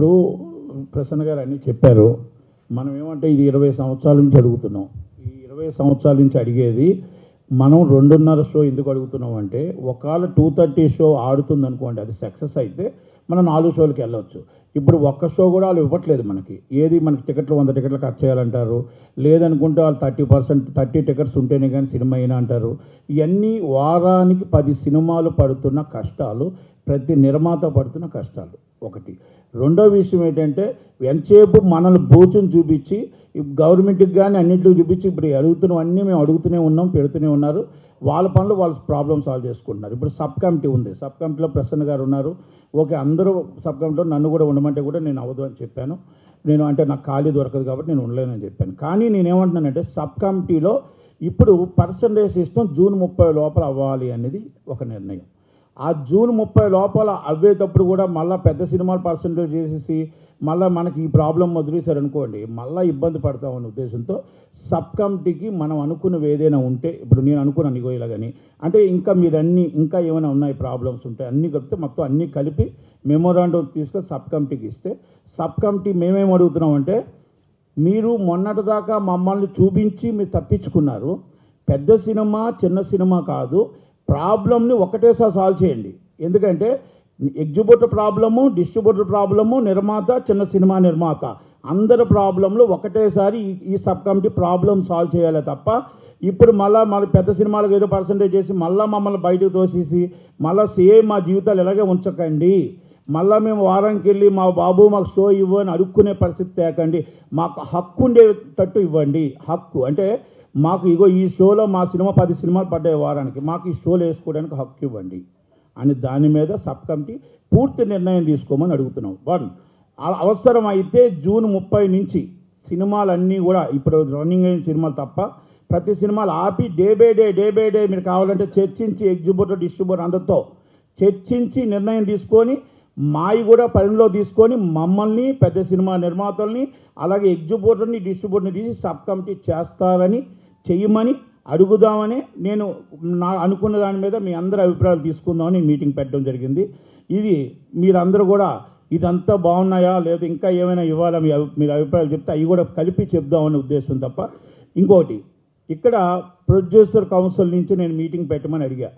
ఇప్పుడు ప్రసన్న గారు అన్నీ చెప్పారు. మనం ఏమంటే ఇది 20 సంవత్సరాల నుంచి అడుగుతున్నాం. ఈ 20 సంవత్సరాల నుంచి అడిగేది మనం 2:30 షో ఎందుకు అడుగుతున్నాం అంటే, ఒకవేళ 2:30 షో ఆడుతుంది అనుకోండి, అది సక్సెస్ అయితే మనం 4 షోలకి వెళ్ళవచ్చు. ఇప్పుడు ఒక్క షో కూడా వాళ్ళు ఇవ్వట్లేదు మనకి. ఏది మనకి టికెట్లు 100 టికెట్లు ఖర్చు చేయాలంటారు, లేదనుకుంటే వాళ్ళు 30 టికెట్స్ ఉంటేనే కానీ సినిమా అయినా అంటారు. ఇవన్నీ వారానికి 10 సినిమాలు పడుతున్న కష్టాలు, ప్రతి నిర్మాత పడుతున్న కష్టాలు ఒకటి. రెండో విషయం ఏంటంటే, ఎంతసేపు మనల్ని బూచుని చూపించి గవర్నమెంట్కి కానీ అన్నింటిలో చూపించి ఇప్పుడు అడుగుతున్నవన్నీ మేము అడుగుతూనే ఉన్నాం, పెడుతూనే ఉన్నారు. వాళ్ళ పనులు వాళ్ళ ప్రాబ్లమ్ సాల్వ్ చేసుకుంటున్నారు. ఇప్పుడు సబ్ కమిటీ ఉంది, సబ్ కమిటీలో ప్రసన్న గారు ఉన్నారు. ఓకే, అందరూ సబ్ కమిటీలో నన్ను కూడా ఉండమంటే కూడా నేను అవ్వదు అని చెప్పాను. నేను అంటే నాకు ఖాళీ దొరకదు కాబట్టి నేను ఉండలేనని చెప్పాను. కానీ నేనేమంటున్నానంటే, సబ్ కమిటీలో ఇప్పుడు పర్సంటేజ్ సిస్టమ్ జూన్ 30 లోపల అవ్వాలి అనేది ఒక నిర్ణయం. ఆ జూన్ 30 లోపల అవ్వేటప్పుడు కూడా మళ్ళీ పెద్ద సినిమాలు పర్సంటేజ్ చేసేసి మళ్ళీ మనకి ఈ ప్రాబ్లం వదిలేశారు అనుకోండి, మళ్ళీ ఇబ్బంది పడతామనే ఉద్దేశంతో సబ్ కమిటీకి మనం అనుకున్నవి ఏదైనా ఉంటే, ఇప్పుడు నేను అనుకున్నాను ఇగో ఇలాగని, అంటే ఇంకా మీరన్నీ ఇంకా ఏమైనా ఉన్నాయి ప్రాబ్లమ్స్ ఉంటాయి అన్నీ కలిపితే మొత్తం అన్నీ కలిపి మెమోరాండం తీసుకొని సబ్ కమిటీకి ఇస్తే, సబ్ కమిటీ మేమేం అడుగుతున్నామంటే, మీరు మొన్నటిదాకా మమ్మల్ని చూపించి మీరు తప్పించుకున్నారు. పెద్ద సినిమా చిన్న సినిమా కాదు, ప్రాబ్లమ్ని ఒకటేసారి సాల్వ్ చేయండి. ఎందుకంటే ఎగ్జిబ్యూటర్ ప్రాబ్లము, డిస్ట్రిబ్యూటర్ ప్రాబ్లము, నిర్మాత, చిన్న సినిమా నిర్మాత అందరి ప్రాబ్లంలు ఒకటేసారి ఈ సబ్ కమిటీ ప్రాబ్లం సాల్వ్ చేయాలి తప్ప, ఇప్పుడు మళ్ళీ పెద్ద సినిమాలకు ఏదో పర్సంటేజ్ చేసి మళ్ళీ మమ్మల్ని బయటకు తోసేసి మళ్ళీ సేమ్ మా జీవితాలు ఇలాగే ఉంచకండి. మళ్ళీ మేము వారానికి వెళ్ళి మా బాబు మాకు షో ఇవ్వు అని అడుక్కునే పరిస్థితి తేకండి. మాకు హక్కు ఉండేటట్టు ఇవ్వండి. హక్కు అంటే మాకు ఇగో ఈ షోలో మా సినిమా 10 సినిమాలు పడ్డాయి వారానికి, మాకు ఈ షోలు వేసుకోవడానికి హక్కు ఇవ్వండి అని దాని మీద సబ్ కమిటీ పూర్తి నిర్ణయం తీసుకోమని అడుగుతున్నాం. 1, అవసరం అయితే జూన్ 30 నుంచి సినిమాలన్నీ కూడా ఇప్పుడు రన్నింగ్ అయిన సినిమాలు తప్ప ప్రతి సినిమాలు ఆపి డే బై డే మీరు కావాలంటే చర్చించి ఎగ్జిబ్యూటర్ డిస్ట్రిబ్యూటర్ అందరితో చర్చించి నిర్ణయం తీసుకొని మాయి కూడా పరిధిలో తీసుకొని మమ్మల్ని పెద్ద సినిమా నిర్మాతల్ని అలాగే ఎగ్జిబ్యూటర్ని డిస్ట్రిబ్యూటర్ని తీసి సబ్ కమిటీ చేస్తారని చెయ్యమని అడుగుదామని నేను అనుకున్న దాని మీద మీ అందరి అభిప్రాయాలు తీసుకుందామని మీటింగ్ పెట్టడం జరిగింది. ఇది మీరందరూ కూడా ఇదంతా బాగున్నాయా లేదా ఇంకా ఏమైనా ఇవ్వాలా మీరు అభిప్రాయాలు చెప్తే అవి కూడా కలిపి చెప్దామనే ఉద్దేశం తప్ప. ఇంకోటి, ఇక్కడ ప్రొడ్యూసర్ కౌన్సిల్ నుంచి నేను మీటింగ్ పెట్టమని అడిగా.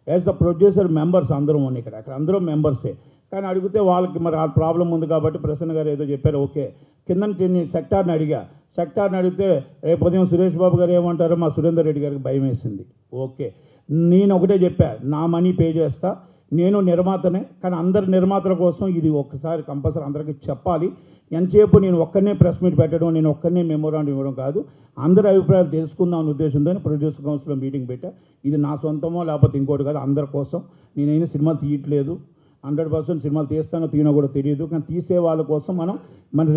యాజ్ ద ప్రొడ్యూసర్ మెంబర్స్ అందరం ఉన్నాయి అక్కడ అందరూ మెంబర్సే. కానీ అడిగితే వాళ్ళకి మరి ఆ ప్రాబ్లం ఉంది కాబట్టి ప్రసన్న గారు ఏదో చెప్పారు. ఓకే, కింద నేను సెక్టార్ని అడిగితే రేపు ఉదయం సురేష్ బాబు గారు ఏమంటారో మా సురేందర్ రెడ్డి గారికి భయం వేసింది. ఓకే, నేను ఒకటే చెప్పా, నా మనీ పే చేస్తా, నేను నిర్మాతనే, కానీ అందరి నిర్మాతల కోసం ఇది ఒక్కసారి కంపల్సరీ అందరికీ చెప్పాలి. ఎంతసేపు నేను ఒక్కనే ప్రెస్ మీట్ పెట్టడం, నేను ఒక్కనే మెమోరాండం ఇవ్వడం కాదు, అందరి అభిప్రాయాలు తెలుసుకుందాం అనే ఉద్దేశంతో ప్రొడ్యూసర్ కౌన్సిల్లో మీటింగ్ పెట్టా. ఇది నా సొంతమో లేకపోతే ఇంకోటి కాదు, అందరి కోసం. నేనైనా సినిమాలు తీయట్లేదు, 100% సినిమాలు తీస్తానో తీయనో కూడా తెలియదు, కానీ తీసే వాళ్ళ కోసం మనం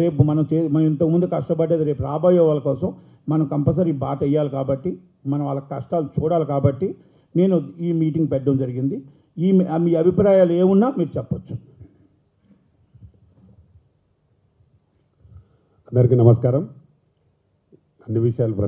రేపు మనం ఇంతకుముందు కష్టపడేది రేపు రాబోయే వాళ్ళ కోసం మనం కంపల్సరీ బాట వేయాలి కాబట్టి, మనం వాళ్ళ కష్టాలు చూడాలి కాబట్టి నేను ఈ మీటింగ్ పెట్టడం జరిగింది. మీ అభిప్రాయాలు ఏమున్నా మీరు చెప్పచ్చు. అందరికీ నమస్కారం. అన్ని విషయాలు